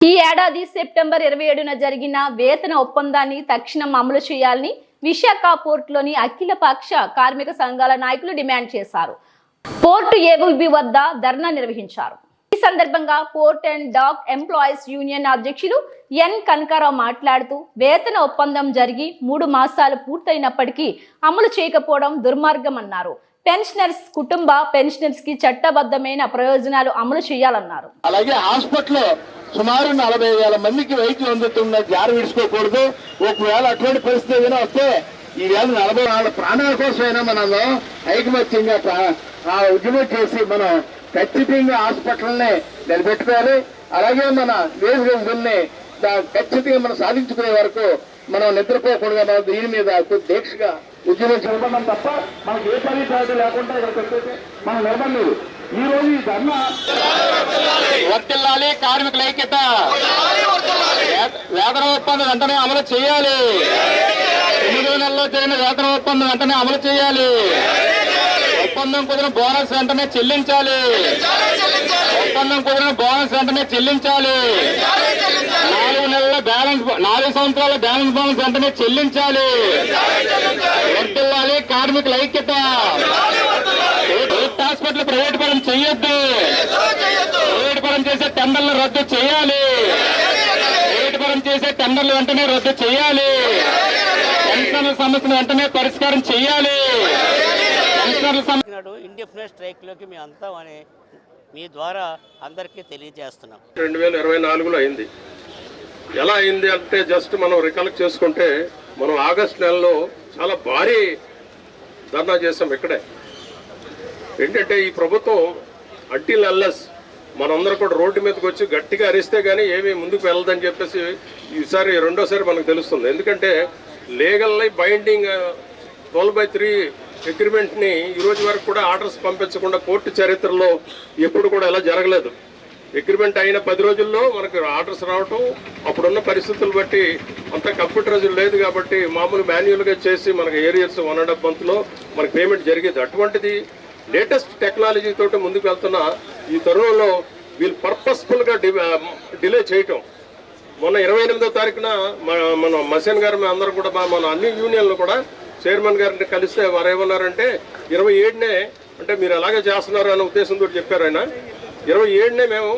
ఈ ఏడాది సెప్టెంబర్ 27న జరిగిన వేతన ఒప్పందాన్ని తక్షణం అమలు చేయాలని విశాఖ పోర్టులోని అఖిలపక్ష కార్మిక సంఘాల నాయకులు డిమాండ్ చేశారు. పోర్టు ఏవీబీ వద్ద ధర్నా నిర్వహించారు. ఈ సందర్భంగా port and dock employees union అధ్యక్షులు ఎన్ కనకారావు మాట్లాడుతూ వేతన ఒప్పందం జరిగి 3 మాసాలు పూర్తయినప్పటికీ అమలు చేయకపోవడం దుర్మార్గం అన్నారు. పెన్షనర్స్ కుటుంబ పెన్షనర్స్ కి చట్టబద్ధమైన ప్రయోజనాలు అమలు చేయాలన్నారు. అలాగే హాస్పిటల్లో సుమారు 40,000 మందికి వైద్యం అందుతున్న జారి విడుచుకోకూడదు. ఒకవేళ అటువంటి పరిస్థితి ఏదైనా వస్తే ఈ వేళ 40 వాళ్ళ ప్రాణాల కోసమైనా మనం ఐకమత్యంగా ఆ ఉద్యమం చేసి మనం ఖచ్చితంగా హాస్పిటల్ని నిలబెట్టుకోవాలి. అలాగే మన వేజ్ గంజుల్ని ఖచ్చితంగా మనం సాధించుకునే వరకు మనం నిద్రపోకుండా మనం దీని మీద దీక్షగా ఉద్యమం చేయడం తప్ప మనకు ఏ పని లేకుండా ఇక్కడికి మనం నిలబడలేదు. ఈ రోజు ఈ ధర్నా వర్తిల్లాలి, కార్మికుల ఐక్యత, వేతన ఒప్పందం వెంటనే అమలు చేయాలి. 9 నెలల్లో జరిగిన వేతన ఒప్పందం వెంటనే అమలు చేయాలి. ఒప్పందం కుదిరిన బోనస్ వెంటనే చెల్లించాలి. ఒప్పందం కుదిరిన బోనస్ వెంటనే చెల్లించాలి. 4 నెలల బ్యాలెన్స్ 4 సంవత్సరాల బ్యాలెన్స్ బోనస్ వెంటనే చెల్లించాలి. వర్తిల్లాలి, కార్మికుల ఐక్యత. హాస్పిటల్ ప్రైవేట్ పరం చేయొద్దు. ప్రైవేట్ పరం చేసే టెండర్లు రద్దు చేయాలి. ప్రైవేట్ పరం చేసే టెండర్లు వెంటనే రద్దు చేయాలి. పెన్షన్ల సమస్యను వెంటనే పరిష్కారం చేయాలి. ఇండిఫినెట్ స్ట్రైక్ లోకి మీ అంతా అని మీ ద్వారా అందరికీ తెలియజేస్తున్నాం. 2024లో అయింది. ఎలా అయింది అంటే జస్ట్ మనం రికలెక్ట్ చేసుకుంటే మనం ఆగస్టు నెలలో చాలా భారీ ధర్నా చేసాం. ఇక్కడే ఏంటంటే ఈ ప్రభుత్వం అంటిల్ అన్లెస్ మనందరూ కూడా రోడ్డు మీదకి వచ్చి గట్టిగా అరిస్తే కానీ ఏమీ ముందుకు వెళ్ళదని చెప్పేసి ఈసారి రెండోసారి మనకు తెలుస్తుంది. ఎందుకంటే లీగల్లీ బైండింగ్ 12/3 అగ్రిమెంట్ని ఈరోజు వరకు కూడా ఆర్డర్స్ పంపించకుండా కోర్టు చరిత్రలో ఎప్పుడు కూడా ఎలా జరగలేదు. అగ్రిమెంట్ అయిన 10 రోజుల్లో మనకు ఆర్డర్స్ రావటం, అప్పుడున్న పరిస్థితులు బట్టి అంత కంప్యూటరైజ్ లేదు కాబట్టి మామూలు మాన్యువల్గా చేసి మనకు ఏరియర్స్ 1.5 monthలో మనకు పేమెంట్ జరిగేది. అటువంటిది లేటెస్ట్ టెక్నాలజీ తోటి ముందుకు వెళ్తున్న ఈ తరుణంలో వీళ్ళు పర్పస్ఫుల్గా డిలే చేయటం. మొన్న 28వ తారీఖున మన మసేన్ గారు మేము అందరం కూడా మన అన్ని యూనియన్లు కూడా చైర్మన్ గారిని కలిస్తే వారు ఏమన్నారంటే 27నే అంటే మీరు ఎలాగే చేస్తున్నారు అనే ఉద్దేశంతో చెప్పారు ఆయన. 27నే మేము